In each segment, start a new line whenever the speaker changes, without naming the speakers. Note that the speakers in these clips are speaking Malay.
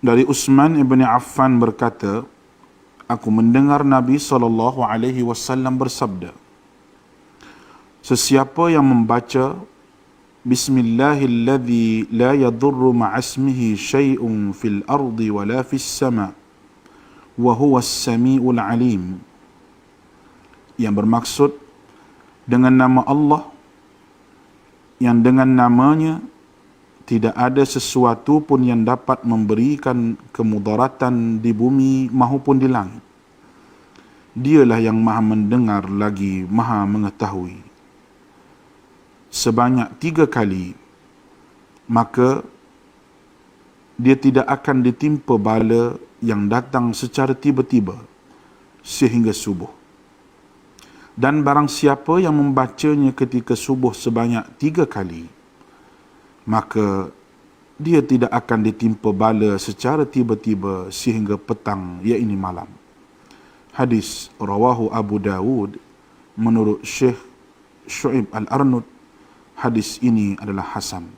Dari Utsman ibn Affan berkata, aku mendengar Nabi SAW bersabda, sesiapa yang membaca Bismillahilladzi la yadurru ma'asmihi syai'un fil ardi wala fis sama' wa huwas sami'ul alim, yang bermaksud dengan nama Allah yang dengan namanya tidak ada sesuatu pun yang dapat memberikan kemudaratan di bumi maupun di langit. Dialah yang maha mendengar lagi maha mengetahui. Sebanyak 3 kali, maka dia tidak akan ditimpa bala yang datang secara tiba-tiba sehingga subuh. Dan barang siapa yang membacanya ketika subuh sebanyak 3 kali, maka dia tidak akan ditimpa bala secara tiba-tiba sehingga petang, iaitu malam. Hadis rawahu Abu Dawud menurut Syekh Syu'ib Al-Arnud. Hadis ini adalah hasan.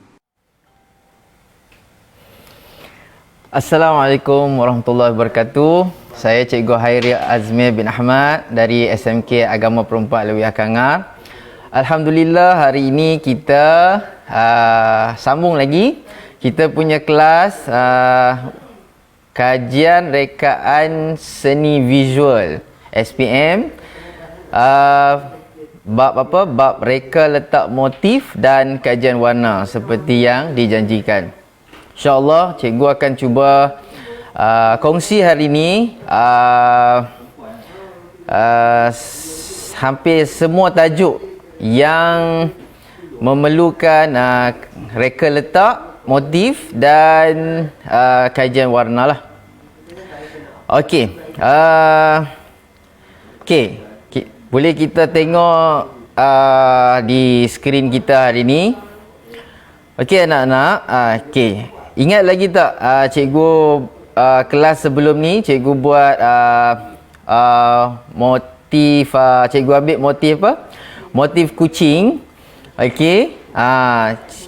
Assalamualaikum warahmatullahi wabarakatuh. Saya Cikgu Hairi Azmi bin Ahmad dari SMK Agama Perempuan Alawiyah Kangar. Alhamdulillah, hari ini kita sambung lagi kita punya kelas kajian rekaan seni visual SPM, bab apa? Bab reka letak motif dan kajian warna seperti yang dijanjikan. InsyaAllah cikgu akan cuba kongsi hari ini hampir semua tajuk yang memerlukan reka letak, motif dan kajian warna lah. Okey. Boleh kita tengok di skrin kita hari ni. Okey anak-anak. Okey. Ingat lagi tak cikgu kelas sebelum ni cikgu buat motif, cikgu ambil motif apa? Motif kucing. Okey.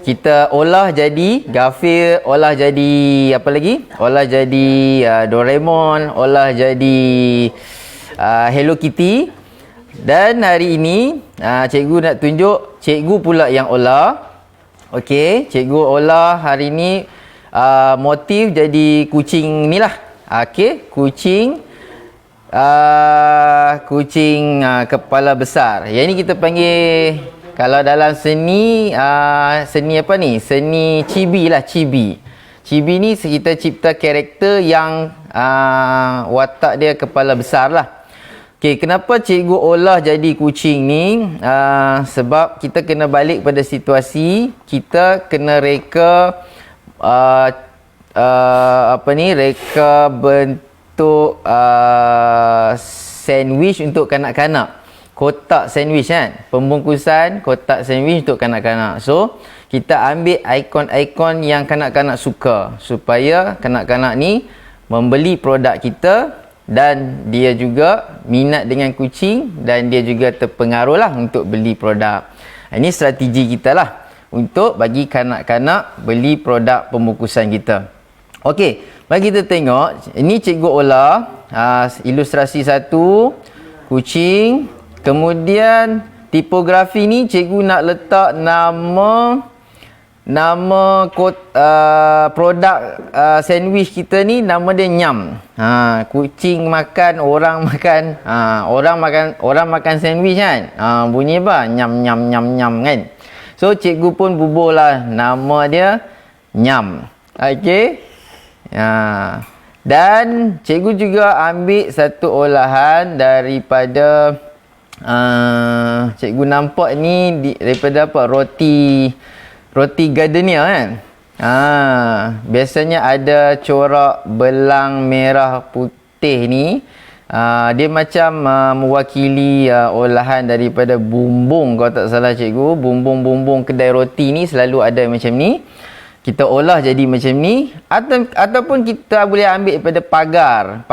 Kita olah jadi Garfield, olah jadi apa lagi? Olah jadi Doraemon, olah jadi Hello Kitty. Dan hari ini cikgu nak tunjuk cikgu pula yang olah. Okey, cikgu olah hari ini motif jadi kucing ni lah. Okey, kucing kepala besar. Yang ini kita panggil, kalau dalam seni seni apa ni? Seni chibi lah, chibi. Chibi ni kita cipta karakter yang watak dia kepala besar lah. Okey, kenapa cikgu olah jadi kucing ni? Sebab kita kena balik pada situasi, kita kena reka reka bentuk sandwich untuk kanak-kanak. Kotak sandwich kan? Pembungkusan kotak sandwich untuk kanak-kanak. So, kita ambil ikon-ikon yang kanak-kanak suka supaya kanak-kanak ni membeli produk kita dan dia juga minat dengan kucing dan dia juga terpengaruh lah untuk beli produk. Ini strategi kita lah untuk bagi kanak-kanak beli produk pembungkusan kita. Okey, mari kita tengok. Ini cikgu olah ilustrasi 1, kucing. Kemudian tipografi ni cikgu nak letak nama produk sandwich kita ni, nama dia Nyam. Kucing makan, orang makan. Orang makan sandwich kan. Bunyi apa? Nyam nyam nyam nyam kan. So cikgu pun bubuhlah nama dia Nyam. Okey. Dan cikgu juga ambil satu olahan daripada cikgu nampak ni daripada apa? Roti gardenia kan. Biasanya ada corak belang merah putih ni. Dia macam mewakili olahan daripada bumbung, kalau tak salah cikgu. Bumbung-bumbung kedai roti ni selalu ada macam ni. Kita olah jadi macam ni. Ataupun kita boleh ambil daripada pagar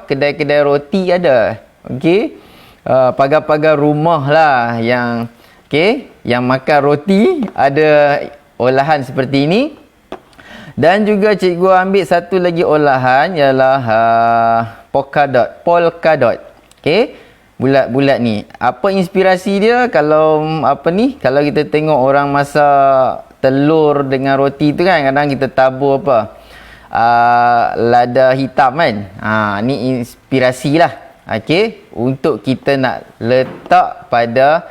kedai-kedai roti ada. Okey. Pagar-pagar rumah lah yang yang makan roti ada olahan seperti ini. Dan juga cikgu ambil satu lagi olahan ialah polka dot. Okey. Bulat-bulat ni. Apa inspirasi dia kalau kalau kita tengok orang masak telur dengan roti tu kan, kadang kita tabur apa? Lada hitam kan. Ni inspirasi lah. Okey, untuk kita nak letak pada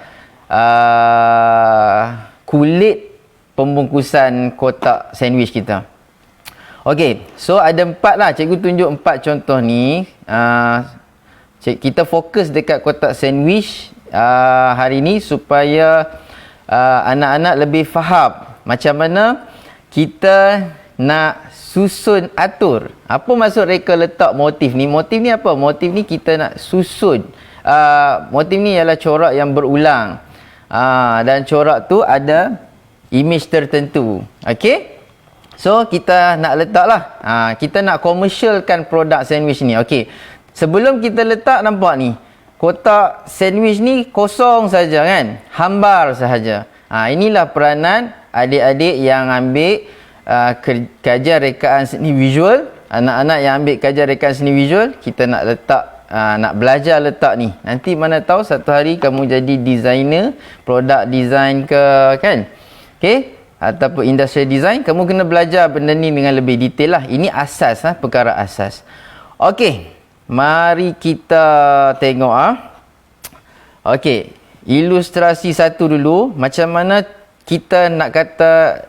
kulit pembungkusan kotak sandwich kita. Okey, so ada 4 lah. Cikgu tunjuk 4 contoh ni. Kita fokus dekat kotak sandwich hari ni supaya anak-anak lebih faham macam mana kita nak susun atur. Apa maksud reka letak motif ni? Motif ni apa? Motif ni kita nak susun. Motif ni ialah corak yang berulang. Dan corak tu ada image tertentu. Okey? So kita nak letak lah. Kita nak komersialkan produk sandwich ni. Okey. Sebelum kita letak, nampak ni, kotak sandwich ni kosong saja kan, hambar sahaja. Inilah peranan adik-adik yang ambil kajian rekaan seni visual. Anak-anak yang ambil kajian rekaan seni visual, kita nak letak, nak belajar letak ni. Nanti mana tahu satu hari kamu jadi designer, produk design ke kan, okay? Ataupun industrial design, kamu kena belajar benda ni dengan lebih detail lah. Ini asas, perkara asas. Okey. Mari kita tengok Okey, ilustrasi satu dulu. Macam mana kita nak kata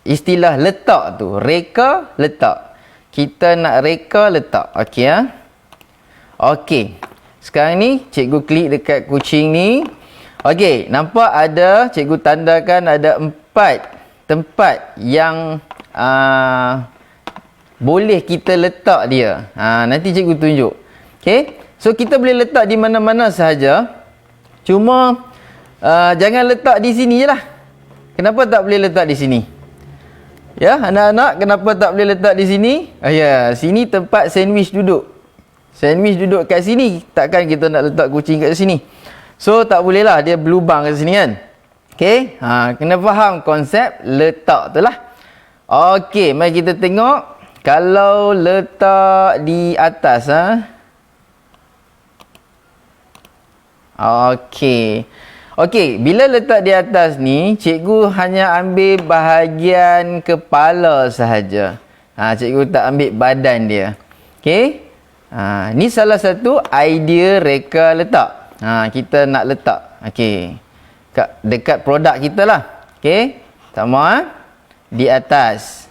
istilah letak tu, reka letak. Kita nak reka letak. Okey Okey. Sekarang ni cikgu klik dekat kucing ni. Okey, nampak ada, cikgu tandakan ada 4 tempat yang boleh kita letak dia. Nanti cikgu tunjuk. Okey. So kita boleh letak di mana-mana sahaja. Cuma jangan letak di sini je lah. Kenapa tak boleh letak di sini? Ya, anak-anak, kenapa tak boleh letak di sini? Sini tempat sandwich duduk. Sandwich duduk kat sini. Takkan kita nak letak kucing kat sini. So tak boleh lah, dia berlubang kat sini kan. Okey. Kena faham konsep letak tu lah. Okey, mari kita tengok. Kalau letak di atas Okey, bila letak di atas ni, cikgu hanya ambil bahagian kepala sahaja. Cikgu tak ambil badan dia. Okey. Ni salah satu idea reka letak. Kita nak letak. Okey. Dekat produk kita lah. Okey. Sama di atas.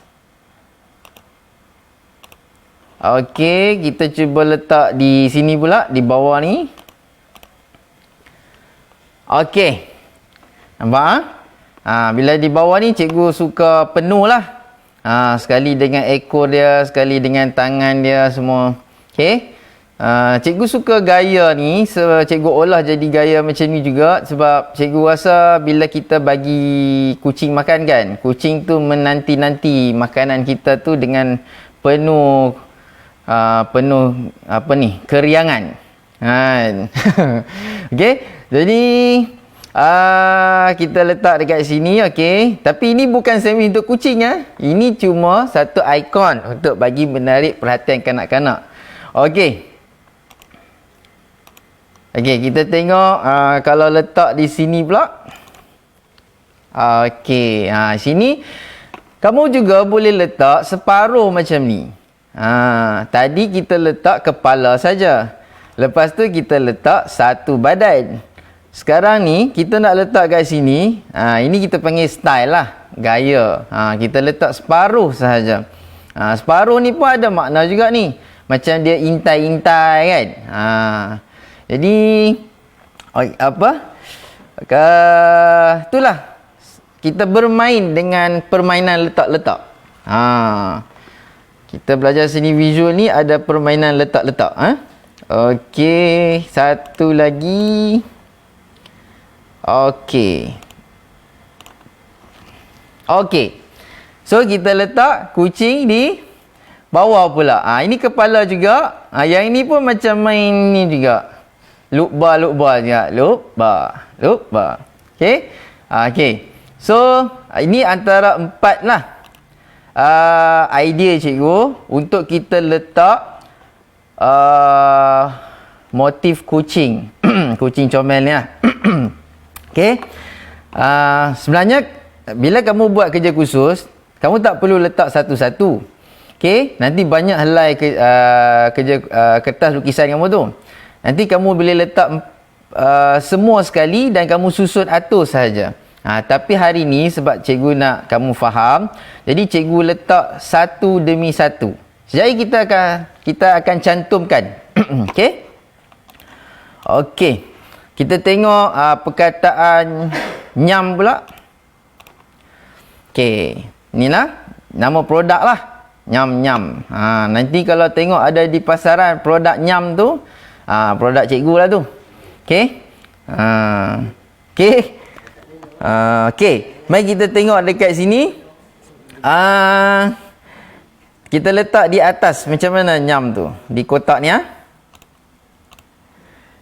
Okey, kita cuba letak di sini pula, di bawah ni. Okey. Nampak? Bila di bawah ni cikgu suka penuh lah. Sekali dengan ekor dia, sekali dengan tangan dia semua. Okey. Cikgu suka gaya ni, cikgu olah jadi gaya macam ni juga sebab cikgu rasa bila kita bagi kucing makan kan, kucing tu menanti-nanti makanan kita tu dengan penuh keriangan. Okey. Jadi kita letak dekat sini, okey. Tapi ini bukan sandwich untuk kucing Ini cuma satu ikon untuk bagi menarik perhatian kanak-kanak. Okey. Okey, kita tengok kalau letak di sini pula. Okey, sini kamu juga boleh letak separuh macam ni. Tadi kita letak kepala saja. Lepas tu kita letak satu badan. Sekarang ni kita nak letak kat sini. Ini kita panggil style lah, gaya. Kita letak separuh sahaja. Separuh ni pun ada makna juga ni. Macam dia intai-intai kan. Jadi itulah. Kita bermain dengan permainan letak-letak. Kita belajar seni visual ni ada permainan letak-letak. Okey, satu lagi. Okey. So kita letak kucing di bawah pula. Ini kepala juga. Yang ini pun macam main ni juga. Loop bar juga. Loop bar. Okey. So ini antara 4 lah. idea cikgu untuk kita letak motif kucing. Kucing comel ni lah. Okey. Sebenarnya bila kamu buat kerja khusus, kamu tak perlu letak satu-satu. Okey, nanti banyak helai kerja kertas lukisan kamu tu. Nanti kamu boleh letak semua sekali dan kamu susun atur sahaja. Tapi hari ni sebab cikgu nak kamu faham, jadi cikgu letak satu demi satu. Jadi kita akan cantumkan. Okey? Okey. Kita tengok perkataan nyam pula. Okey. Inilah nama produk lah. Nyam-nyam. Nanti kalau tengok ada di pasaran produk nyam tu, produk cikgu lah tu. Okey. Okey. Okey. Mari kita tengok dekat sini. Kita letak di atas macam mana nyam tu. Di kotak ni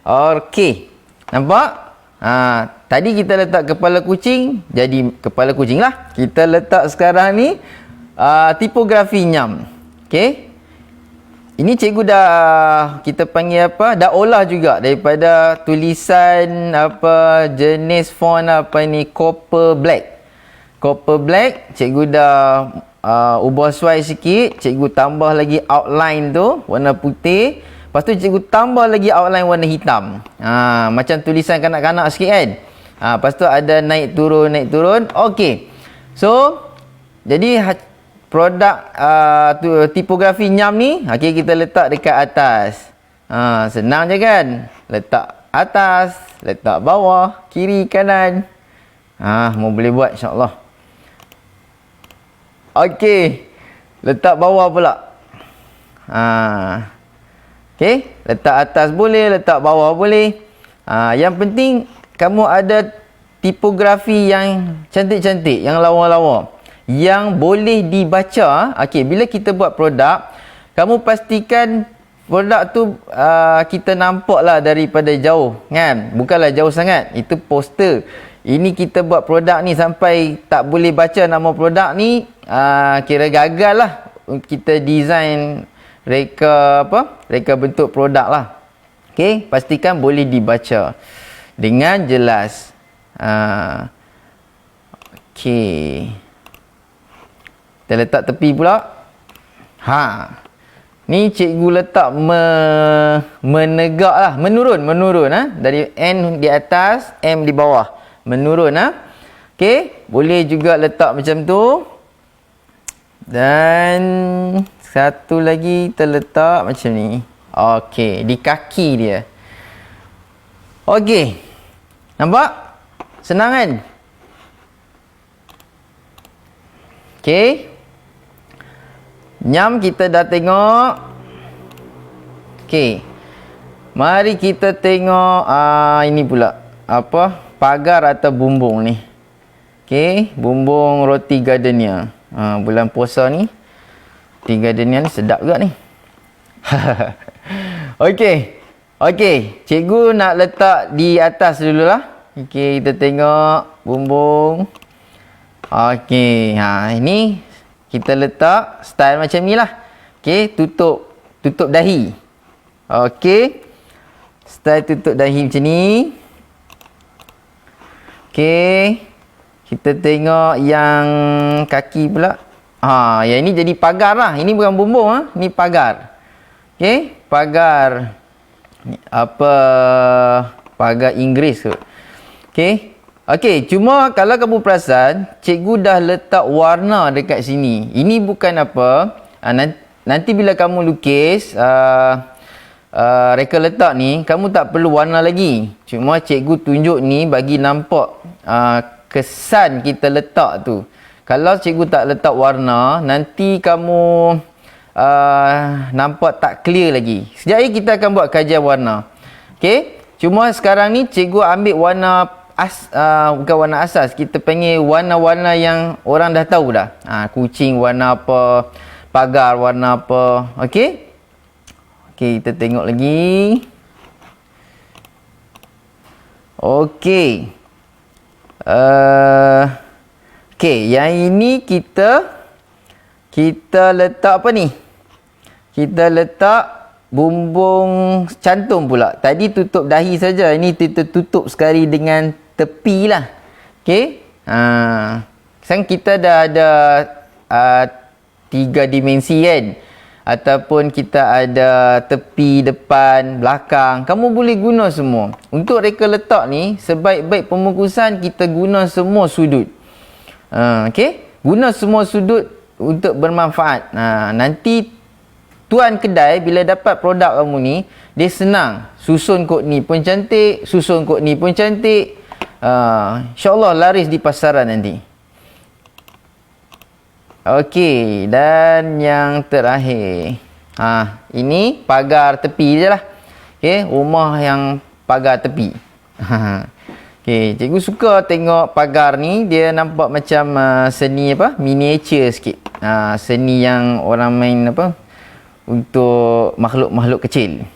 Okey. Nampak? Tadi kita letak kepala kucing, jadi kepala kucing lah. Kita letak sekarang ni tipografi nyam. Okey. Ini cikgu dah kita panggil apa? Dah olah juga daripada tulisan apa jenis font apa ni copper black. Copper black cikgu dah ubah suai sikit, cikgu tambah lagi outline tu warna putih. Lepas tu cikgu tambah lagi outline warna hitam. Macam tulisan kanak-kanak sikit kan. Lepas tu ada naik turun. Okey. So jadi produk tipografi nyam ni, okey, kita letak dekat atas. Senang je kan? Letak atas, letak bawah, kiri, kanan. Mau boleh buat insya-Allah. Okey. Letak bawah pula. Okey, letak atas boleh, letak bawah boleh. Yang penting kamu ada tipografi yang cantik-cantik, yang lawa-lawa, yang boleh dibaca. Okey, bila kita buat produk, kamu pastikan produk tu kita nampak lah daripada jauh kan. Bukanlah jauh sangat, itu poster. Ini kita buat produk ni sampai tak boleh baca nama produk ni, kira gagal lah kita design reka bentuk produk lah. Okey, pastikan boleh dibaca dengan jelas. Okey. Kita letak tepi pula. Ni cikgu letak menegak lah, menurun dari N di atas, M di bawah. Menurun Okey, boleh juga letak macam tu. Dan satu lagi kita letak macam ni. Okey, di kaki dia. Okey. Nampak? Senang kan? Okey. Nyam kita dah tengok. Okey. Mari kita tengok ini pula. Apa? Pagar atau bumbung ni. Okey, bumbung roti gardenia. Bulan puasa ni, roti gardenia ni sedap juga ni. Okey. Okey, cikgu nak letak di atas dululah. Okey, kita tengok bumbung. Okey, ini kita letak style macam ni lah. Okey, tutup dahi. Okey. Style tutup dahi macam ni. Okey. Kita tengok yang kaki pula. Yang ini jadi pagar lah. Ini bukan bumbung Ini pagar. Okey, pagar. Pagar Inggeris kot. Okey. Okey, cuma kalau kamu perasan, cikgu dah letak warna dekat sini. Ini bukan apa. Nanti bila kamu lukis, reka letak ni, kamu tak perlu warna lagi. Cuma cikgu tunjuk ni bagi nampak kesan kita letak tu. Kalau cikgu tak letak warna, nanti kamu nampak tak clear lagi. Sekejap lagi kita akan buat kajian warna. Okey, cuma sekarang ni cikgu ambil warna bukan warna asas, kita panggil warna-warna yang orang dah tahu dah. Kucing warna apa, pagar warna apa. Okey. Okey, kita tengok lagi. Okey. Okey, yang ini kita kita letak apa ni? Kita letak bumbung cantum pula. Tadi tutup dahi saja. Ini kita tutup sekali dengan tepi lah. Okey. Sekarang kita dah ada 3 dimensi kan. Ataupun kita ada tepi, depan, belakang. Kamu boleh guna semua. Untuk reka letak ni, sebaik-baik pembungkusan kita guna semua sudut. Okey. Guna semua sudut untuk bermanfaat. Nanti tuan kedai bila dapat produk kamu ni, dia senang. Susun kod ni pun cantik, susun kod ni pun cantik. InsyaAllah laris di pasaran nanti. Okey, dan yang terakhir. Ini pagar tepi je lah. Okey, rumah yang pagar tepi. Okey, cikgu suka tengok pagar ni, dia nampak macam seni apa? Miniature sikit. Seni yang orang main apa? Untuk makhluk-makhluk kecil.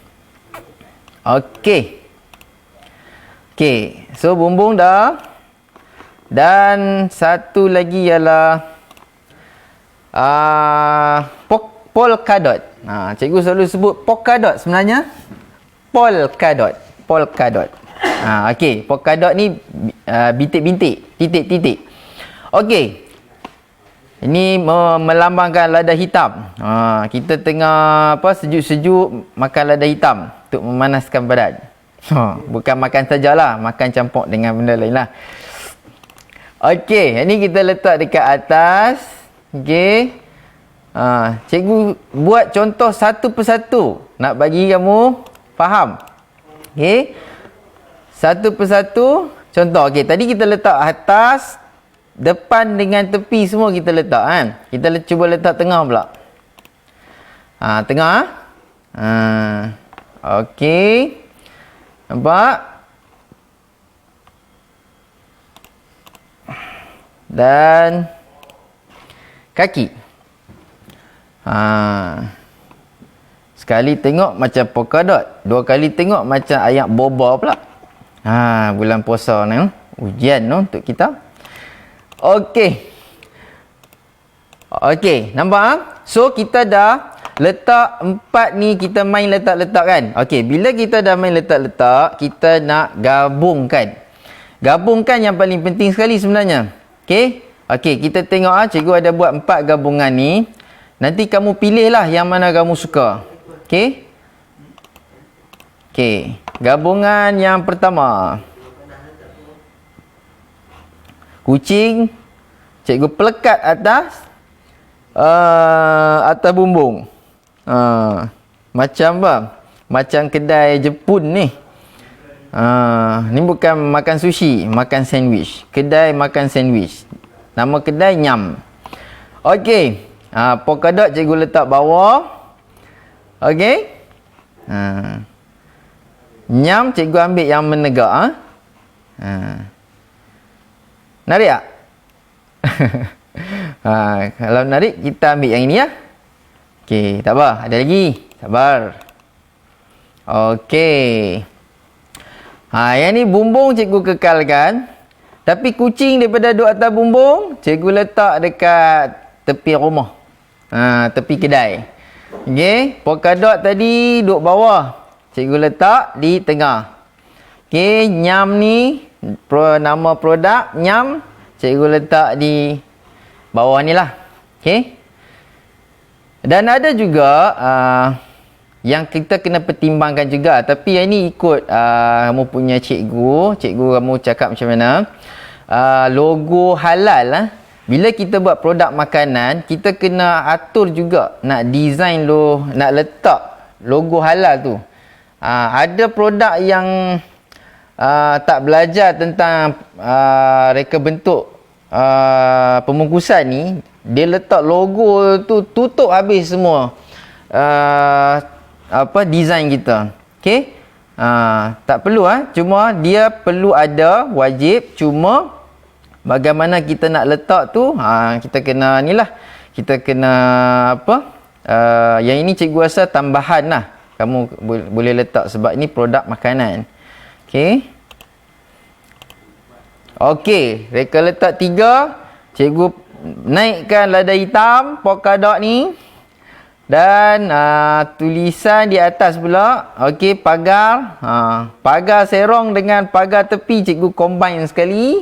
Okey. Okey, so bumbung dah. Dan satu lagi ialah polka dot. Cikgu selalu sebut polka dot, sebenarnya polka dot. Okey, polka dot ni bintik-bintik, titik-titik. Okey. Ini melambangkan lada hitam. Kita tengah sejuk-sejuk makan lada hitam untuk memanaskan badan. Bukan makan sajalah, makan campur dengan benda lain lah. Okey, ini kita letak dekat atas. Okey. Cikgu buat contoh satu persatu nak bagi kamu faham. Okey. Satu persatu contoh. Okey, tadi kita letak atas, depan dengan tepi semua kita letak kan. Kita cuba letak tengah pula. Tengah. Okey. Nampak? Dan kaki. Sekali tengok macam polka dot, 2 kali tengok macam ayat boba pula. Bulan puasa ni ujian untuk kita. Okey. Okey, nampak? So kita dah letak 4 ni, kita main letak-letak kan. Okey, bila kita dah main letak-letak, kita nak gabungkan. Gabungkan yang paling penting sekali sebenarnya. Okey. Okey, kita tengok cikgu ada buat 4 gabungan ni. Nanti kamu pilihlah yang mana kamu suka. Okey. Okey, gabungan yang pertama. Kucing, cikgu pelekat atas bumbung. Macam apa? Macam kedai Jepun ni. Ni bukan makan sushi, makan sandwich. Kedai makan sandwich. Nama kedai Nyam. Okey. Polka dot cikgu letak bawah. Okey. Nyam cikgu ambil yang menegak. Narik tak? Kalau narik, kita ambil yang ini ya. Okey, tak apa. Ada lagi. Sabar. Okey. Yang ni bumbung cikgu kekalkan. Tapi kucing daripada duduk atas bumbung, cikgu letak dekat tepi rumah. Tepi kedai. Okey, polka dot tadi duduk bawah. Cikgu letak di tengah. Okey, Nyam ni nama produk Nyam, cikgu letak di bawah ni lah. Okey. Dan ada juga yang kita kena pertimbangkan juga. Tapi yang ni ikut kamu punya cikgu kamu cakap macam mana. Logo halal lah. Bila kita buat produk makanan, kita kena atur juga nak design nak letak logo halal tu. Ada produk yang tak belajar tentang reka bentuk pembungkusan ni, dia letak logo tu tutup habis semua design kita. Okey? Tak perlu cuma dia perlu ada, wajib, cuma bagaimana kita nak letak tu, kita kena ni lah. Kita kena yang ini cikgu rasa tambahan lah. Kamu boleh letak sebab ini produk makanan. Okey. Okey, reka letak 3. Cikgu naikkan lada hitam polka dot ni. Dan tulisan di atas pula. Okey, pagar. Pagar serong dengan pagar tepi cikgu combine sekali.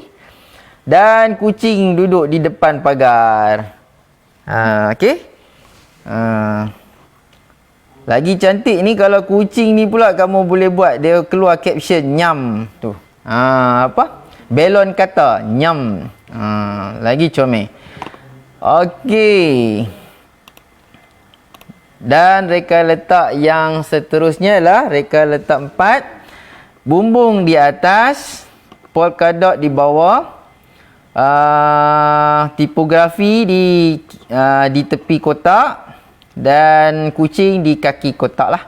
Dan kucing duduk di depan pagar. Okey. Lagi cantik ni kalau kucing ni pula kamu boleh buat dia keluar caption nyam tu. Apa? Belon kata nyam. Lagi comel. Okey. Dan reka letak yang seterusnya lah reka letak 4. Bumbung di atas, polka dot di bawah, tipografi di tepi kotak dan kucing di kaki kotak lah.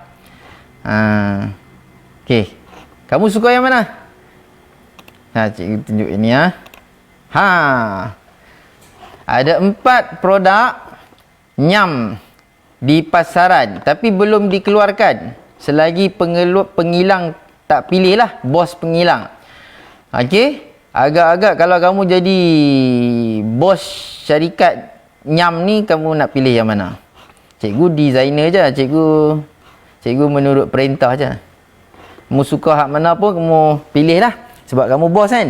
Okey. Kamu suka yang mana? Cikgu tunjuk ini ya. Ada 4 produk nyam di pasaran tapi belum dikeluarkan selagi pengilang tak pilih lah, bos pengilang. Okey, agak-agak kalau kamu jadi bos syarikat nyam ni, kamu nak pilih yang mana? Cikgu designer je, cikgu menurut perintah je. Kamu suka hak mana pun kamu pilih lah sebab kamu bos kan.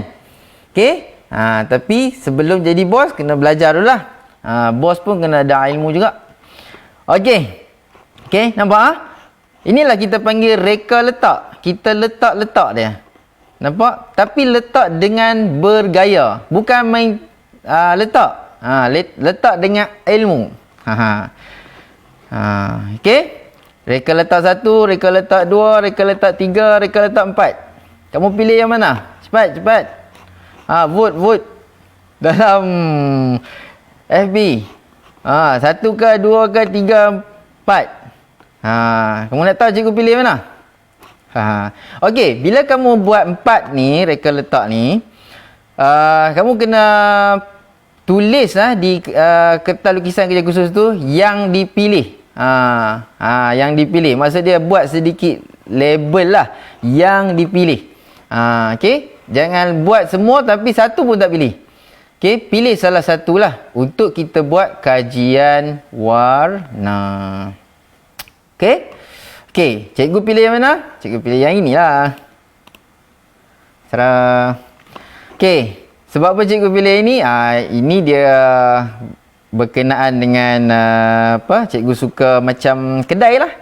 Okey, tapi sebelum jadi bos kena belajar dulu lah. Bos pun kena ada ilmu juga. Okey, nampak? Inilah kita panggil reka letak. Kita letak dia. Nampak? Tapi letak dengan bergaya. Bukan main letak. Letak dengan ilmu. Okey? Reka letak 1, reka letak 2, reka letak 3, reka letak 4. Kamu pilih yang mana? Cepat. Vote. Dalam FB. 1 ke, 2 ke, 3, 4. Kamu nak tahu cikgu pilih mana? Okey, bila kamu buat 4 ni, reka letak ni, kamu kena tulis lah di kertas lukisan kerja khusus tu yang dipilih. Yang dipilih. Maksud dia buat sedikit label lah yang dipilih. Okey, jangan buat semua tapi satu pun tak pilih. Okey, pilih salah satulah untuk kita buat kajian warna. Okey, cikgu pilih yang mana? Cikgu pilih yang inilah. Serah. Okey, sebab apa cikgu pilih ini? Ini dia berkenaan dengan cikgu suka macam kedai lah.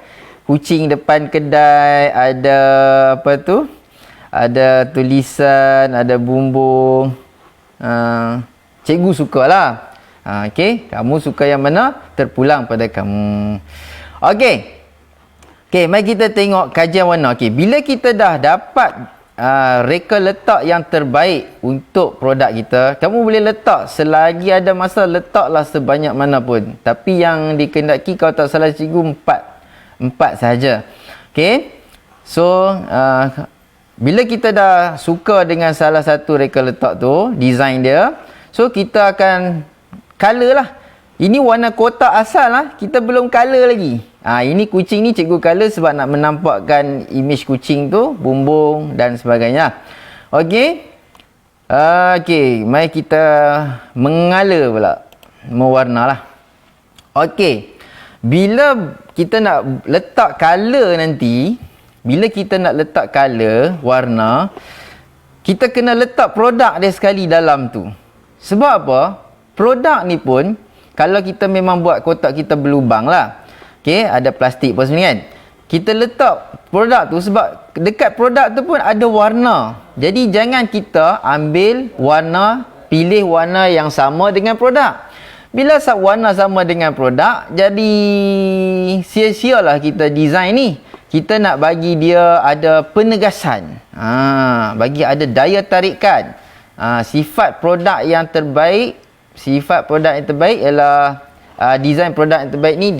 Kucing depan kedai, ada apa tu? Ada tulisan, ada bumbung. Cikgu sukalah. Okey, kamu suka yang mana? Terpulang pada kamu. Okey, mari kita tengok kajian warna. Okey, bila kita dah dapat reka letak yang terbaik untuk produk kita, kamu boleh letak selagi ada masa, letaklah sebanyak mana pun. Tapi yang dikehendaki kalau tak salah cikgu 4 sahaja. Okey. So, bila kita dah suka dengan salah satu reka letak tu, design dia, so kita akan color lah. Ini warna kotak asal lah, kita belum color lagi. Ini kucing ni cikgu color sebab nak menampakkan image kucing tu, bumbung dan sebagainya. Okey. Mari kita mengala pula, mewarna lah. Okey. Bila kita nak letak color nanti, bila kita nak letak color, warna, kita kena letak produk dia sekali dalam tu. Sebab apa? Produk ni pun, kalau kita memang buat kotak kita berlubang lah. Okey, ada plastik pun sebenarnya kan. Kita letak produk tu sebab dekat produk tu pun ada warna. Jadi jangan kita ambil warna, pilih warna yang sama dengan produk. Bila warna sama dengan produk, jadi sia-sialah kita design ni. Kita nak bagi dia ada penegasan. Bagi ada daya tarikan. Sifat produk yang terbaik ialah design produk yang terbaik ni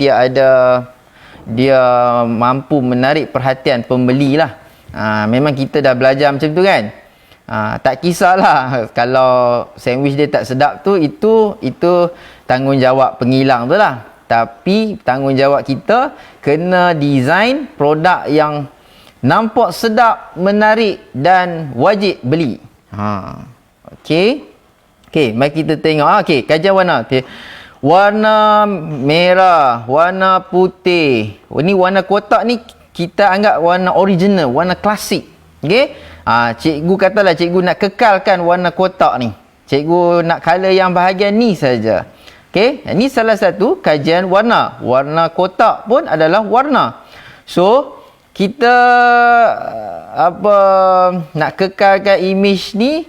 dia mampu menarik perhatian pembeli lah. Memang kita dah belajar macam tu kan. Tak kisahlah kalau sandwich dia tak sedap tu, itu tanggungjawab pengilang tu lah. Tapi tanggungjawab kita kena design produk yang nampak sedap, menarik dan wajib beli. Okey. Okey, mari kita tengok. Okey, kajian warna. Okay. Warna merah, warna putih. Ini warna kotak ni kita anggap warna original, warna klasik. Okey? Cikgu katalah cikgu nak kekalkan warna kotak ni. Cikgu nak color yang bahagian ni saja. Okey? Ini salah satu kajian warna. Warna kotak pun adalah warna. So, kita nak kekalkan image ni,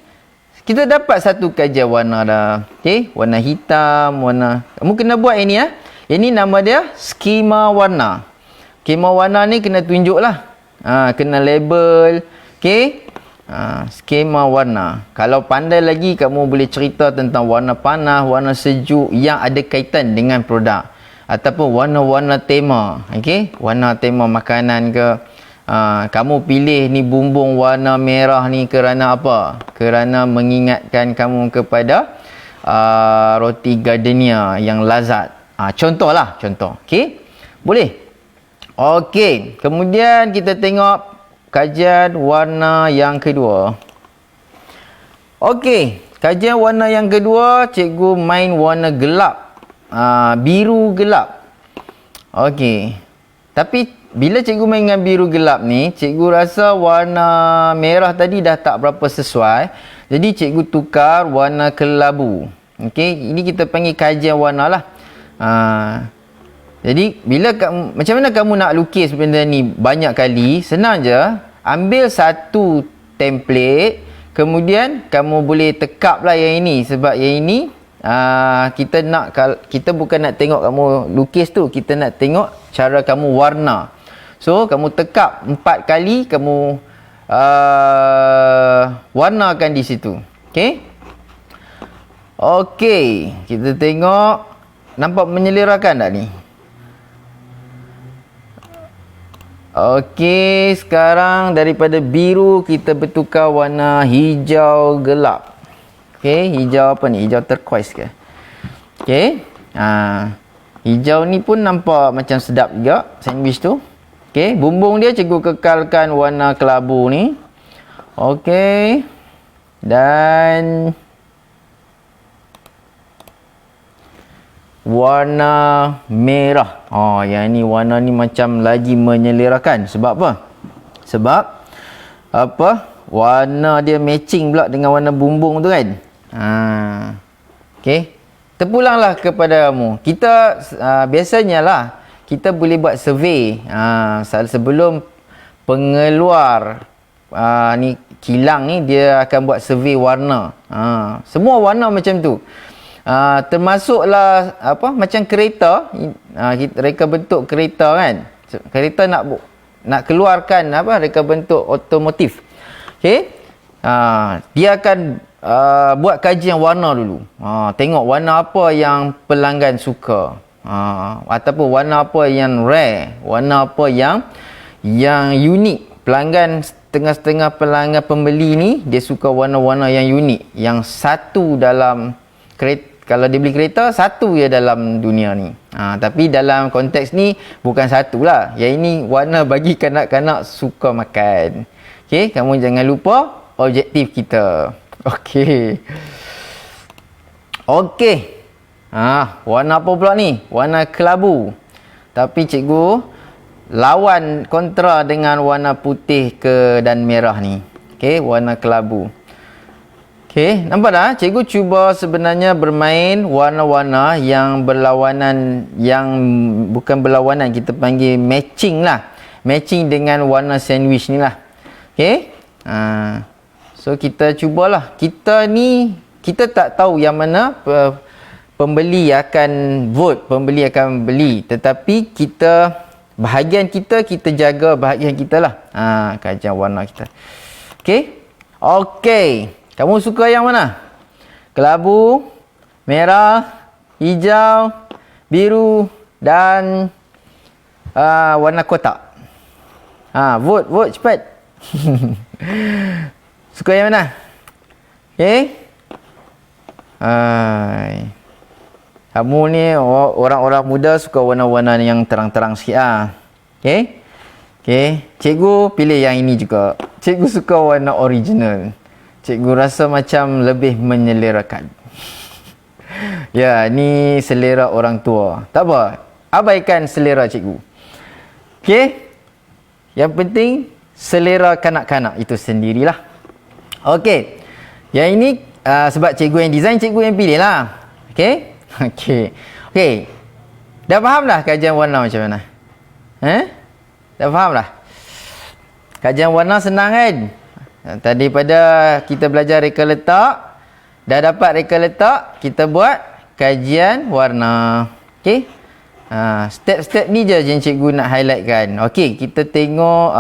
kita dapat satu kajian warna dah. Okey, warna hitam, warna. Kamu kena buat ini ya. Ini nama dia skema warna. Skema warna ni kena tunjuklah. Kena label. Okey. Skema warna. Kalau pandai lagi kamu boleh cerita tentang warna panas, warna sejuk yang ada kaitan dengan produk ataupun warna-warna tema. Okey, warna tema makanan ke. Kamu pilih ni bumbung warna merah ni kerana apa? Kerana mengingatkan kamu kepada roti gardenia yang lazat. Contohlah, contoh. Okey? Boleh? Okey. Kemudian kita tengok kajian warna yang kedua. Okey. Kajian warna yang kedua, cikgu main warna gelap. Biru gelap. Okey. Tapi bila cikgu main dengan biru gelap ni, cikgu rasa warna merah tadi dah tak berapa sesuai. Jadi cikgu tukar warna kelabu. Okey, ini kita panggil kajian warna lah. Jadi bila macam mana kamu nak lukis benda ni banyak kali, senang je. Ambil satu template, kemudian kamu boleh tekap lah yang ini. Sebab yang ini kita bukan nak tengok kamu lukis tu, kita nak tengok cara kamu warna. So, kamu tekap 4 kali, kamu warnakan di situ. Okey? Okey, kita tengok. Nampak menyelerakan tak ni? Okey, sekarang daripada biru kita bertukar warna hijau gelap. Okey, hijau apa ni? Hijau turquoise ke? Okey. Hijau ni pun nampak macam sedap juga sandwich tu. Okey, bumbung dia cikgu kekalkan warna kelabu ni. Okey. Dan warna merah. Yang ni warna ni macam lagi menyelerakan. Sebab apa? Sebab warna dia matching pula dengan warna bumbung tu kan. Okey. Terpulanglah kepada kamu. Kita biasanya lah kita boleh buat survey sebelum pengeluar ni kilang ni, dia akan buat survey warna. Semua warna macam tu. Termasuklah macam kereta, reka bentuk kereta kan. Kereta nak keluarkan reka bentuk otomotif. Okey. Dia akan buat kajian warna dulu. Tengok warna apa yang pelanggan suka. Ataupun warna apa yang rare, warna apa yang unik. Pelanggan, setengah-setengah pelanggan pembeli ni dia suka warna-warna yang unik, yang satu dalam kereta. Kalau dia beli kereta, satu je dalam dunia ni. Tapi dalam konteks ni bukan satu lah. Yang ini warna bagi kanak-kanak suka makan. Okey, kamu jangan lupa objektif kita. Okey. Okey. Warna apa pula ni? Warna kelabu. Tapi cikgu lawan kontra dengan warna putih dan merah ni. Okey, warna kelabu. Okey, nampak tak? Cikgu cuba sebenarnya bermain warna-warna yang berlawanan, yang bukan berlawanan, kita panggil matching lah. Matching dengan warna sandwich ni lah. Okey. So kita cubalah. Kita tak tahu yang mana pembeli akan vote, pembeli akan beli, tetapi bahagian kita jaga bahagian kita lah. Kajian warna kita. Okey. Okey. Kamu suka yang mana? Kelabu, merah, hijau, biru dan warna kotak. Vote cepat. Suka yang mana? Okey. Kamu ni orang-orang muda suka warna-warna yang terang-terang sikit Okey. Okey, cikgu pilih yang ini juga. Cikgu suka warna original. Cikgu rasa macam lebih menyelerakan. Ya, ni selera orang tua. Tak apa. Abaikan selera cikgu. Okey? Yang penting selera kanak-kanak itu sendirilah. Okey. Yang ini sebab cikgu yang design, cikgu yang pilih lah. Okey? Okey. Okey. Dah faham dah kajian warna macam mana? Dah faham dah? Kajian warna senang kan? Tadi pada kita belajar reka letak. Dah dapat reka letak, kita buat kajian warna. Okey? Step-step ni je yang cikgu nak highlightkan. Okey, kita tengok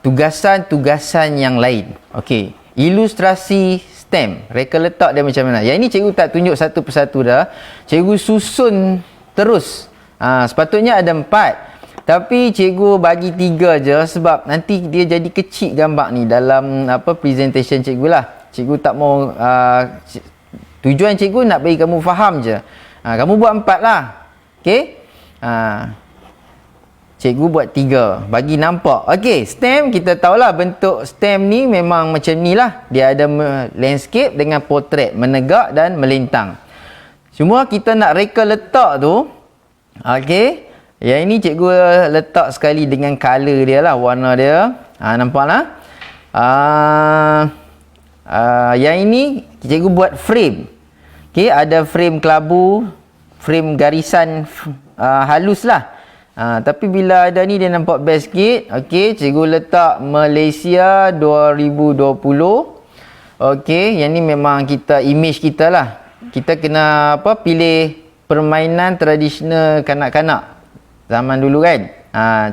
tugasan-tugasan yang lain. Okey, ilustrasi stem, reka letak dia macam mana. Yang ini cikgu tak tunjuk satu persatu dah. Cikgu susun terus. Sepatutnya ada 4. Tapi cikgu bagi 3 je sebab nanti dia jadi kecil gambar ni dalam presentation cikgu lah. Cikgu tak mau tujuan cikgu nak bagi kamu faham je. Kamu buat 4 lah. Okey? Cikgu buat 3. Bagi nampak. Okey, stem kita tahulah bentuk stem ni memang macam ni lah. Dia ada landscape dengan portrait, menegak dan melintang. Cuma kita nak reka letak tu. Okey? Yang ini cikgu letak sekali dengan color dia lah, warna dia. Nampak lah? Yang ini cikgu buat frame. Okey, ada frame kelabu, frame garisan halus lah. Tapi bila ada ni dia nampak best sikit. Okey, cikgu letak Malaysia 2020. Okey, yang ni memang kita image kita lah. Kita kena pilih permainan tradisional kanak-kanak zaman dulu kan.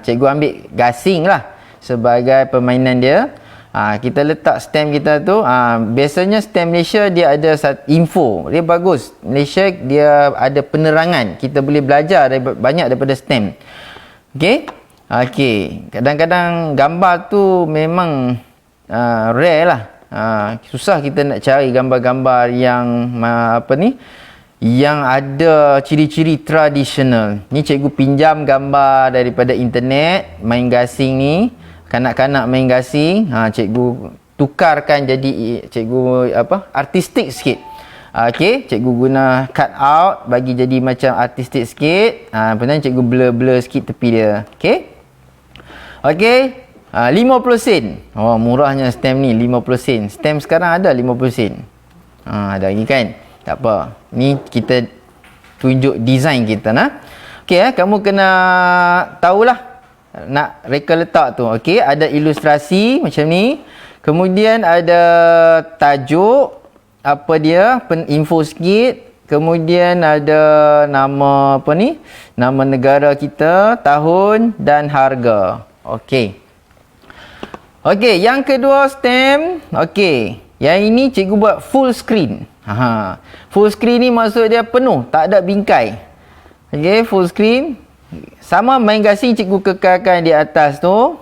Cikgu ambil gasing lah sebagai permainan dia. Kita letak stem kita tu. Biasanya stem Malaysia dia ada info. Dia bagus. Malaysia dia ada penerangan. Kita boleh belajar banyak daripada stem. Okey? Okey. Kadang-kadang gambar tu memang rare lah. Susah kita nak cari gambar-gambar yang yang ada ciri-ciri tradisional. Ni cikgu pinjam gambar daripada internet, main gasing ni. Kanak-kanak main gasing, cikgu tukarkan jadi cikgu artistik sikit. Okey, cikgu guna cut out bagi jadi macam artistik sikit. Kemudian cikgu blur-blur sikit tepi dia. Okey. Okey, 50 sen. Oh, murahnya stem ni 50 sen. Stem sekarang ada 50 sen. Ada lagi kan? Tak apa. Ni kita tunjuk design kita nah. Okey, kamu kena tahulah nak reka letak tu. Okey, ada ilustrasi macam ni. Kemudian ada tajuk, apa dia, info sikit. Kemudian ada nama nama negara kita, tahun dan harga. Okey. Okey, yang kedua stem. Okey, yang ini cikgu buat full screen. Full screen ni maksud dia penuh, tak ada bingkai. Okey, full screen. Sama main gasing cikgu kekalkan di atas tu.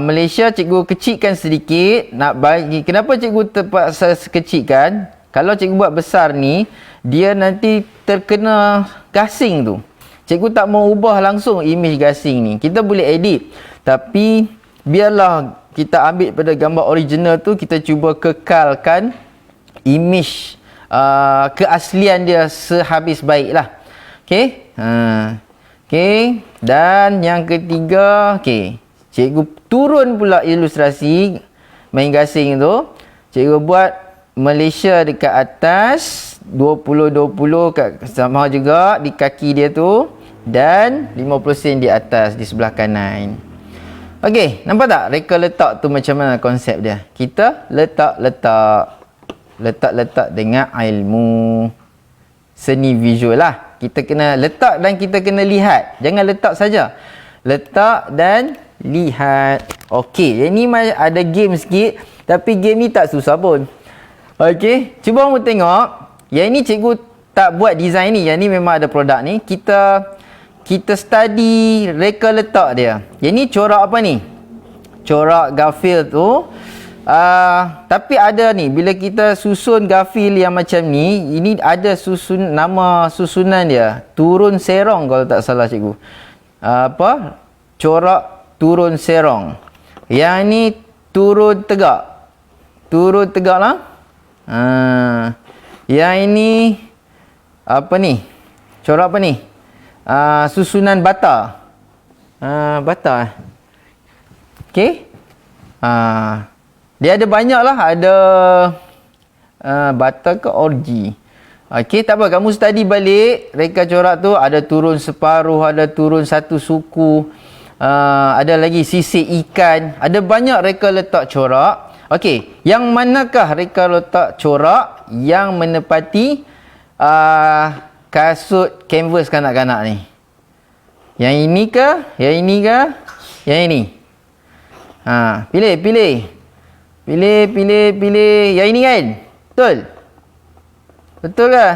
Malaysia cikgu kecilkan sedikit. Nak bagi, kenapa cikgu terpaksa kecilkan? Kalau cikgu buat besar ni, dia nanti terkena gasing tu. Cikgu tak mau ubah langsung image gasing ni. Kita boleh edit. Tapi biarlah kita ambil pada gambar original tu, kita cuba kekalkan image keaslian dia sehabis baik lah. Okey. Okey, dan yang ketiga, okey, cikgu turun pula ilustrasi main gasing tu. Cikgu buat Malaysia dekat atas, 2020 sama juga di kaki dia tu, dan 50 sen di atas di sebelah kanan. Okey, nampak tak reka letak tu macam mana konsep dia? Kita letak dengan ilmu seni visual lah. Kita kena letak dan kita kena lihat. Jangan letak saja. Letak dan lihat. Okey, yang ni ada game sikit. Tapi game ni tak susah pun. Okey, cuba kamu tengok. Yang ni cikgu tak buat design ni. Yang ni memang ada produk ni. Kita study reka letak dia. Yang ni corak apa ni? Corak Garfield tu. Tapi ada ni, bila kita susun Garfield yang macam ni, ini ada nama susunan dia, turun serong kalau tak salah cikgu. Corak turun serong. Yang ni turun tegak. Turun tegak lah. Yang ini apa ni? Corak apa ni? Susunan bata. Bata. Okey. Dia ada banyak lah. Ada bata ke orgi. Okey, tak apa. Kamu study balik. Reka corak tu ada turun separuh, ada turun satu suku. Ada lagi sisir ikan. Ada banyak reka letak corak. Okey, yang manakah reka letak corak yang menepati kasut kanvas kanak-kanak ni? Yang ini ke? Yang ini ke? Yang ini? Pilih. Pilih. Yang ini kan? Betul? Betul ke?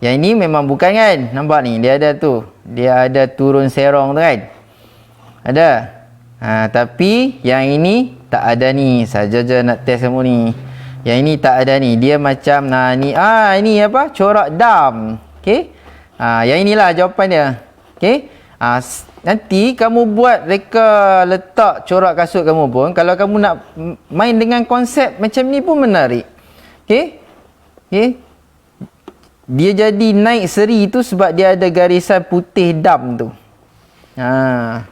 Yang ini memang bukan kan? Nampak ni, dia ada tu. Dia ada turun serong tu kan? Ada? Tapi yang ini tak ada ni. Saja je nak test kamu ni. Yang ini tak ada ni. Dia macam ni. Ini apa? Corak dam. Okey? Yang inilah jawapan dia. Okey? Nanti kamu buat reka letak corak kasut kamu pun, kalau kamu nak main dengan konsep macam ni pun menarik. Okey? Okey? Dia jadi naik seri tu sebab dia ada garisan putih dam tu.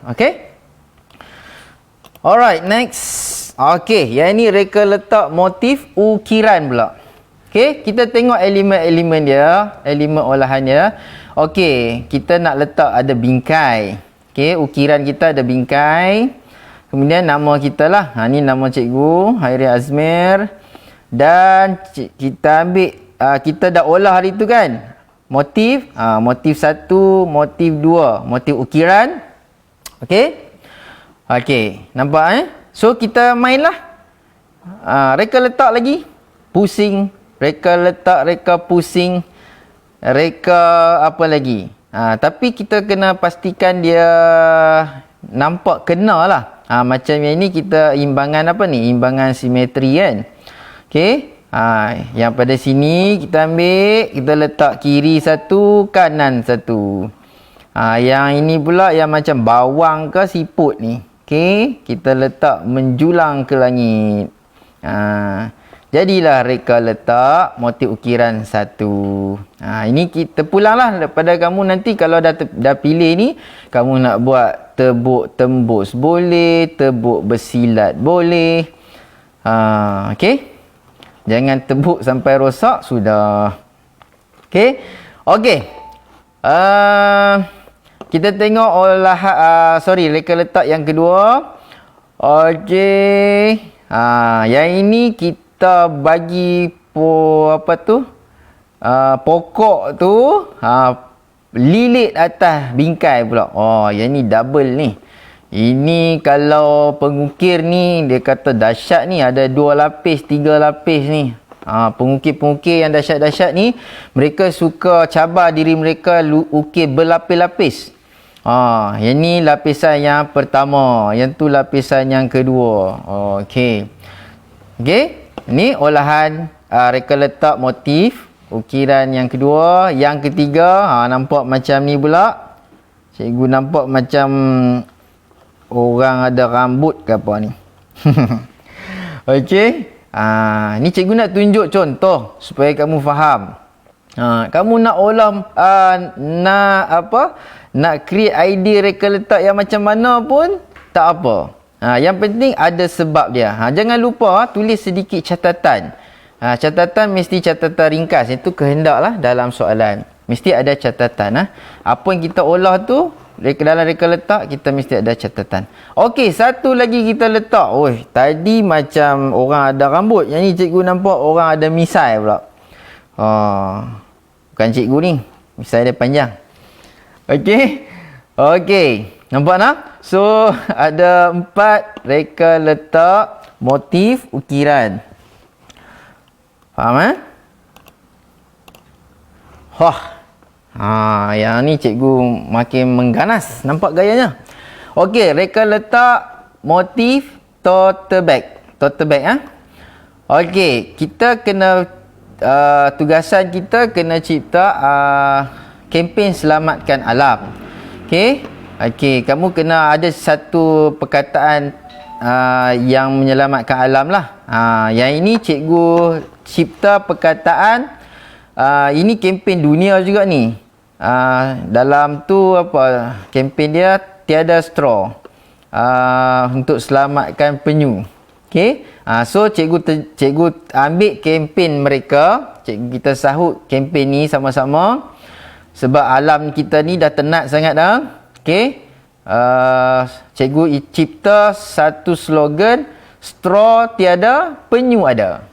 Okey? Alright, next. Okey, yang ni reka letak motif ukiran pula. Okey, kita tengok elemen-elemen dia, elemen olahan dia. Okey, kita nak letak ada bingkai. Okey, ukiran kita ada bingkai. Kemudian nama kita lah. Ni nama cikgu, Hairi Azmir. Dan kita ambil, kita dah olah hari tu kan. Motif, motif 1, motif 2, motif ukiran. Okey. Okey, nampak So kita mainlah. Reka letak lagi. Pusing. Reka letak, reka pusing. Reka apa lagi? Tapi kita kena pastikan dia nampak kena lah. Macam yang ni kita imbangan apa ni? Imbangan simetri kan. Okey. Yang pada sini kita ambil, kita letak kiri satu, kanan satu. Yang ini pula yang macam bawang ke siput ni. Okey, kita letak menjulang ke langit. Jadilah reka letak motif ukiran 1. Ini kita pulanglah daripada kamu nanti kalau dah pilih ni, kamu nak buat tebuk tembus boleh, tebuk bersilat boleh. Okey. Jangan tebuk sampai rosak sudah. Okey. Okey. Kita tengok reka letak yang kedua. Okey. Yang ini kita bagi pokok tu lilit atas bingkai pula. Yang ni double ni. Ini kalau pengukir ni dia kata dahsyat ni, ada 2 lapis, 3 lapis ni. Pengukir-pengukir yang dahsyat-dahsyat ni, mereka suka cabar diri mereka ukir berlapis-lapis. Yang ni lapisan yang pertama, yang tu lapisan yang kedua. Okey. Okey, ni olahan reka letak motif ukiran yang kedua. Yang ketiga, nampak macam ni pula. Cikgu nampak macam orang ada rambut ke apa ni. Okey. Ni cikgu nak tunjuk contoh supaya kamu faham. Kamu nak olah nak create idea reka letak yang macam mana pun tak apa. Yang penting ada sebab dia. Jangan lupa tulis sedikit catatan. Catatan mesti catatan ringkas. Itu kehendaklah dalam soalan. Mesti ada catatan. Apa yang kita olah tu dalam reka letak kita mesti ada catatan. Okey, satu lagi kita letak. Tadi macam orang ada rambut. Yang ni cikgu nampak orang ada misai pula. Bukan cikgu ni. Misai dia panjang. Okey. Okey. Nampak tak? So, ada 4 reka letak motif ukiran. Faham yang ni cikgu makin mengganas. Nampak gayanya? Okey, reka letak motif tote bag. Tote bag Okey, kita kena tugasan kita kena cipta kempen selamatkan alam. Okey, kamu kena ada satu perkataan yang menyelamatkan alam lah. Yang ini cikgu cipta perkataan, ini kempen dunia juga ni. Dalam tu apa, kempen dia tiada straw, untuk selamatkan penyu. Okey. So cikgu ambil kempen mereka, kita sahut kempen ni sama-sama sebab alam kita ni dah tenat sangat dah. Okey. Cikgu cipta satu slogan, straw tiada, penyu ada.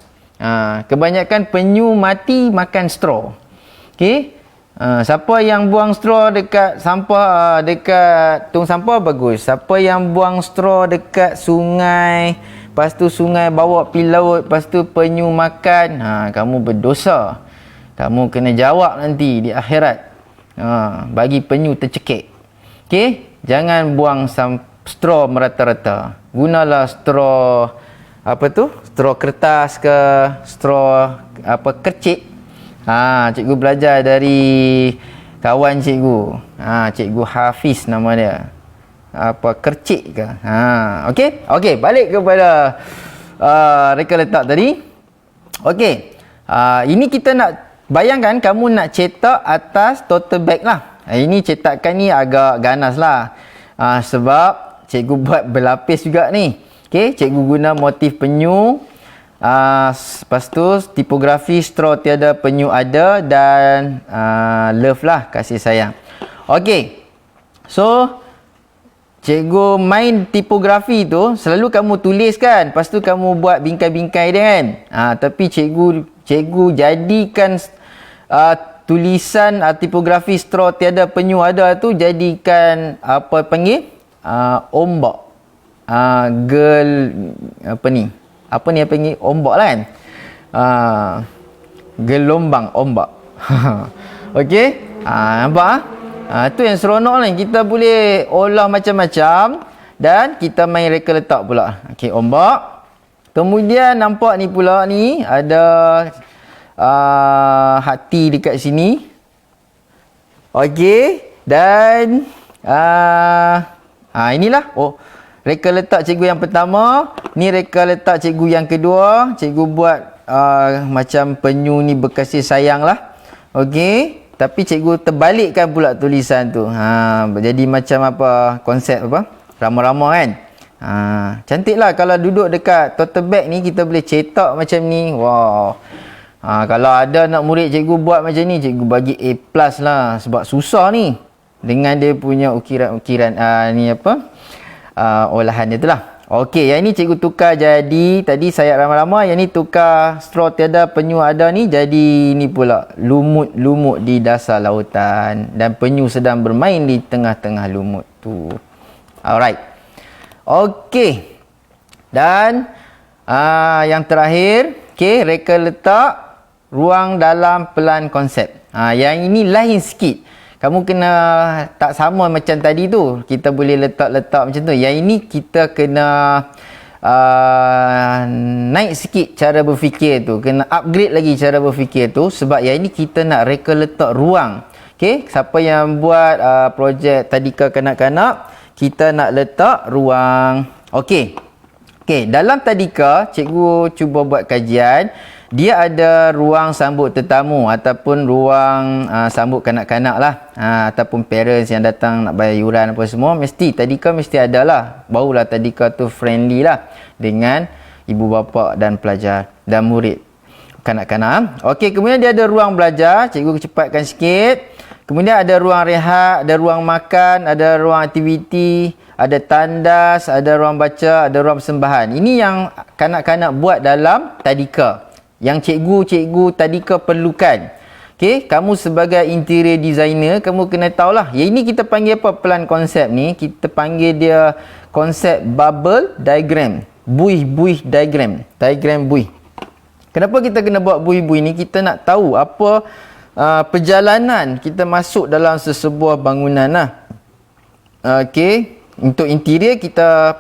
Kebanyakan penyu mati makan straw. Okey. Siapa yang buang straw dekat sampah, dekat tong sampah, bagus. Siapa yang buang straw dekat sungai, lepas tu sungai bawa pergi laut, lepas tu penyu makan, kamu berdosa. Kamu kena jawab nanti di akhirat. Bagi penyu tercekik. Okey, jangan buang straw merata-rata. Gunalah straw apa tu? Straw kertas ke, straw apa, kercik. Cikgu belajar dari kawan cikgu. Cikgu Hafiz nama dia. Apa, kercik ke? Okey, balik kepada reka letak tadi. Okey. Ini kita nak bayangkan kamu nak cetak atas tote bag lah. Ini cetakan ni agak ganas lah. Sebab cikgu buat berlapis juga ni. Okey, cikgu guna motif penyu. Lepas tu tipografi straw tiada, penyu ada, dan love lah, kasih sayang. Okey. So cikgu main tipografi tu, selalu kamu tulis kan, lepas tu kamu buat bingkai-bingkai dia kan. Tapi cikgu jadikan tulisan tipografi straw tiada, penyu ada tu jadikan apa panggil, ombak. Girl apa ni? Apa ni yang panggil ombak lah kan? Gelombang ombak. Okey? Nampak? Tu yang seronok ni. Kita boleh olah macam-macam dan kita main reka letak pula. Okey, ombak. Kemudian nampak ni pula ni ada hati dekat sini. Okey. Dan inilah reka letak cikgu yang pertama. Ni reka letak cikgu yang kedua. Cikgu buat macam penyu ni berkasih sayang lah. Okey. Tapi cikgu terbalikkan pula tulisan tu. Jadi macam apa, konsep apa, rama-rama kan. Cantik lah kalau duduk dekat tote bag ni, kita boleh cetak macam ni. Wow. Kalau ada nak murid cikgu buat macam ni, cikgu bagi A+ lah. Sebab susah ni. Dengan dia punya ukiran-ukiran ni apa, olahan dia tu lah. Okey, yang ni cikgu tukar jadi, tadi sayap rama-rama, yang ni tukar straw tiada, penyu ada ni, jadi ni pula lumut-lumut di dasar lautan dan penyu sedang bermain di tengah-tengah lumut tu. Alright. Okey. Dan yang terakhir, okey, reka letak ruang dalam pelan konsep. Yang ini lain sikit. Kamu kena tak sama macam tadi tu. Kita boleh letak-letak macam tu. Yang ini kita kena naik sikit cara berfikir tu. Kena upgrade lagi cara berfikir tu. Sebab yang ini kita nak reka letak ruang. Okay? Siapa yang buat projek tadika kanak-kanak, kita nak letak ruang. Okay. Okay, dalam tadika, cikgu cuba buat kajian. Dia ada ruang sambut tetamu ataupun ruang sambut kanak-kanak lah, ataupun parents yang datang nak bayar yuran apa semua, mesti tadika mesti ada lah. Barulah tadika tu friendly lah dengan ibu bapa dan pelajar dan murid kanak-kanak. Okey, kemudian dia ada ruang belajar, cikgu cepatkan sikit. Kemudian ada ruang rehat, ada ruang makan, ada ruang aktiviti, ada tandas, ada ruang baca, ada ruang persembahan. Ini yang kanak-kanak buat dalam tadika, yang cikgu tadika perlukan. Okey, kamu sebagai interior designer, kamu kena tahulah. Yang ini kita panggil apa, pelan konsep ni? Kita panggil dia konsep bubble diagram. Buih-buih diagram. Diagram buih. Kenapa kita kena buat buih-buih ni? Kita nak tahu apa perjalanan kita masuk dalam sesebuah bangunan lah. Okey, untuk interior kita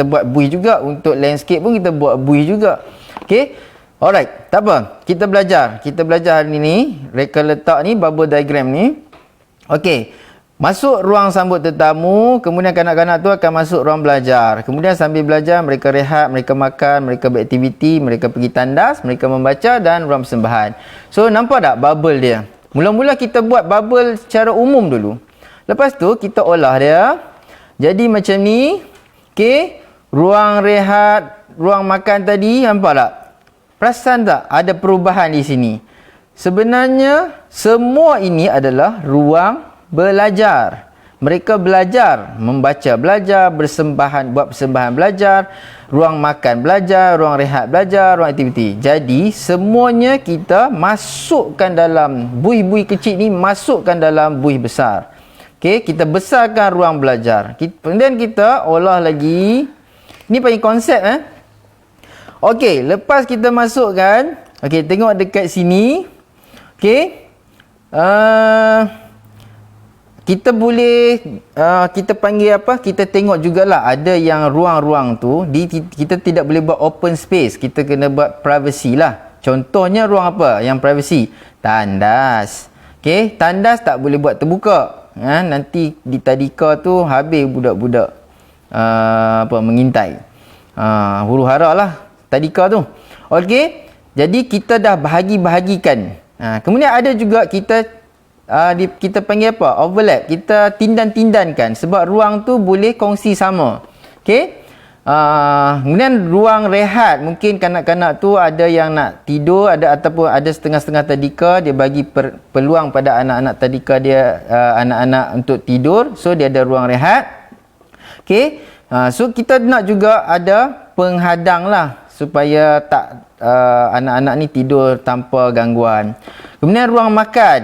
buat buih juga. Untuk landscape pun kita buat buih juga. Okey. Alright, tak apa. Kita belajar hari ni reka letak ni, bubble diagram ni. Okey. Masuk ruang sambut tetamu, kemudian kanak-kanak tu akan masuk ruang belajar. Kemudian sambil belajar, mereka rehat, mereka makan, mereka beraktiviti, mereka pergi tandas, mereka membaca dan ruang persembahan. So, nampak tak bubble dia? Mula-mula kita buat bubble secara umum dulu. Lepas tu, kita olah dia. Jadi macam ni. Okey. Ruang rehat, ruang makan tadi, nampak tak? Perasan tak? Ada perubahan di sini. Sebenarnya, semua ini adalah ruang belajar. Mereka belajar, membaca belajar, bersembahan, buat persembahan belajar, ruang makan belajar, ruang rehat belajar, ruang aktiviti. Jadi, semuanya kita masukkan dalam buih-buih kecil ni, masukkan dalam buih besar. Okey, kita besarkan ruang belajar. Kemudian kita olah lagi. Ni panggil konsep Okey, lepas kita masukkan, okey, tengok dekat sini. Okey. Kita boleh kita panggil apa, kita tengok jugalah ada yang ruang-ruang tu kita tidak boleh buat open space, kita kena buat privacy lah. Contohnya ruang apa yang privacy? Tandas. Okey, tandas tak boleh buat terbuka. Nanti di tadika tu habis budak-budak mengintai. Huru-hara lah tadika tu. Okey, jadi kita dah bahagi-bahagikan. Kemudian ada juga kita panggil apa? Overlap. Kita tindan-tindankan sebab ruang tu boleh kongsi sama. Okey? Kemudian ruang rehat, mungkin kanak-kanak tu ada yang nak tidur, ataupun ada setengah-setengah tadika dia bagi peluang pada anak-anak tadika dia, anak-anak untuk tidur. So dia ada ruang rehat. Okey? So kita nak juga ada penghadang lah supaya tak anak-anak ni tidur tanpa gangguan. Kemudian ruang makan.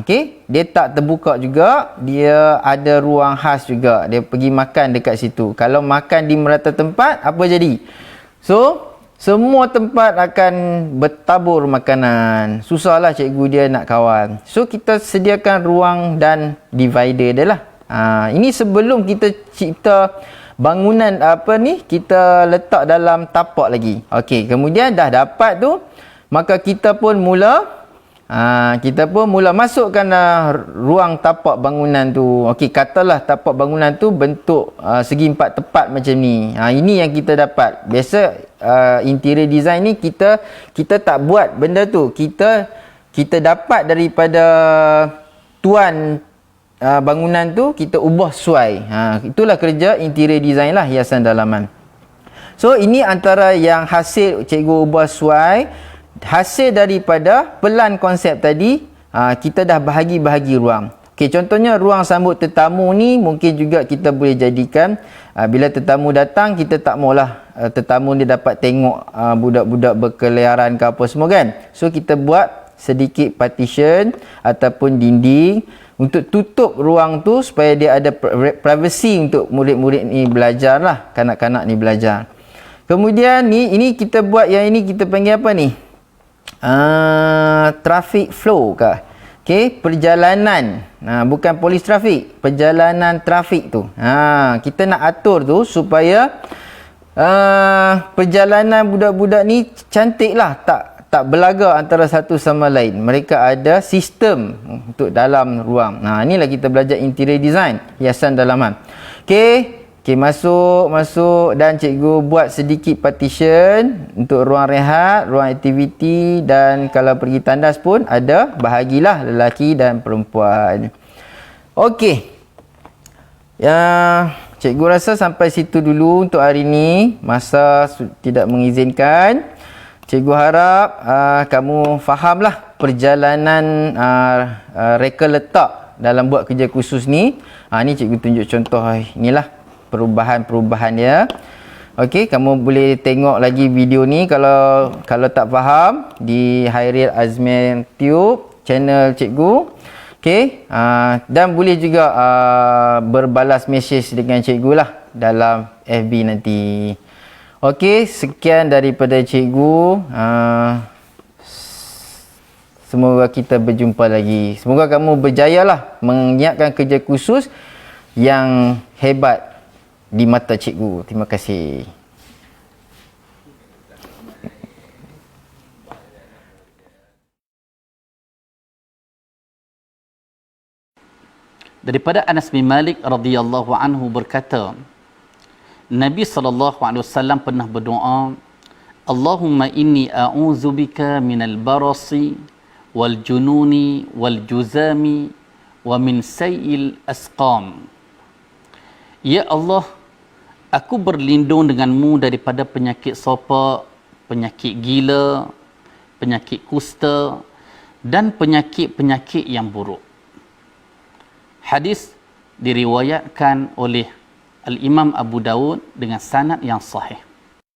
Okey, dia tak terbuka juga, dia ada ruang khas juga. Dia pergi makan dekat situ. Kalau makan di merata tempat, apa jadi? So, semua tempat akan bertabur makanan. Susahlah cikgu dia nak kawal. So, kita sediakan ruang dan divider dia lah. Ini sebelum kita cipta bangunan kita letak dalam tapak lagi. Okey, kemudian dah dapat tu, maka kita pun mula masukkan ruang tapak bangunan tu. Okey, katalah tapak bangunan tu bentuk segi empat tepat macam ni. Ini yang kita dapat. Biasa interior design ni kita tak buat benda tu. Kita dapat daripada tuan bangunan tu, kita ubah sesuai. Itulah kerja interior design lah, hiasan dalaman. So ini antara yang hasil cikgu ubah sesuai. Hasil daripada pelan konsep tadi, kita dah bahagi-bahagi ruang. Okey, contohnya ruang sambut tetamu ni mungkin juga kita boleh jadikan bila tetamu datang, kita tak maulah tetamu dia dapat tengok budak-budak berkeliaran ke apa semua kan. So kita buat sedikit partition ataupun dinding untuk tutup ruang tu supaya dia ada privacy untuk murid-murid ni belajar lah, kanak-kanak ni belajar. Kemudian ini kita buat, yang ini kita panggil apa ni? Traffic flow ke? Okey, perjalanan. Bukan polis trafik, perjalanan trafik tu. Kita nak atur tu supaya perjalanan budak-budak ni cantik lah, tak berlaga antara satu sama lain. Mereka ada sistem untuk dalam ruang. Inilah kita belajar interior design, hiasan dalaman. Okey, masuk dan cikgu buat sedikit partition untuk ruang rehat, ruang aktiviti, dan kalau pergi tandas pun ada bahagilah lelaki dan perempuan. Okey. Cikgu rasa sampai situ dulu untuk hari ini. Masa tidak mengizinkan. Cikgu harap kamu fahamlah perjalanan reka letak dalam buat kerja khusus ni. Ni cikgu tunjuk contoh inilah perubahan-perubahan dia. Okey, kamu boleh tengok lagi video ni kalau tak faham di Hairil Azmin Tube channel cikgu. Okey, dan boleh juga berbalas mesej dengan cikgu lah dalam FB nanti. Okey, sekian daripada cikgu. Semoga kita berjumpa lagi. Semoga kamu berjayalah menyiapkan kerja khusus yang hebat di mata cikgu. Terima kasih.
Daripada Anas bin Malik radhiyallahu anhu berkata, Nabi SAW pernah berdoa, Allahumma inni a'udzubika minal barasi wal jununi wal juzami wa min sayil asqam. Ya Allah, aku berlindung denganmu daripada penyakit sopak, penyakit gila, penyakit kusta dan penyakit-penyakit yang buruk. Hadis diriwayatkan oleh Al-Imam Abu Dawud dengan sanad yang sahih.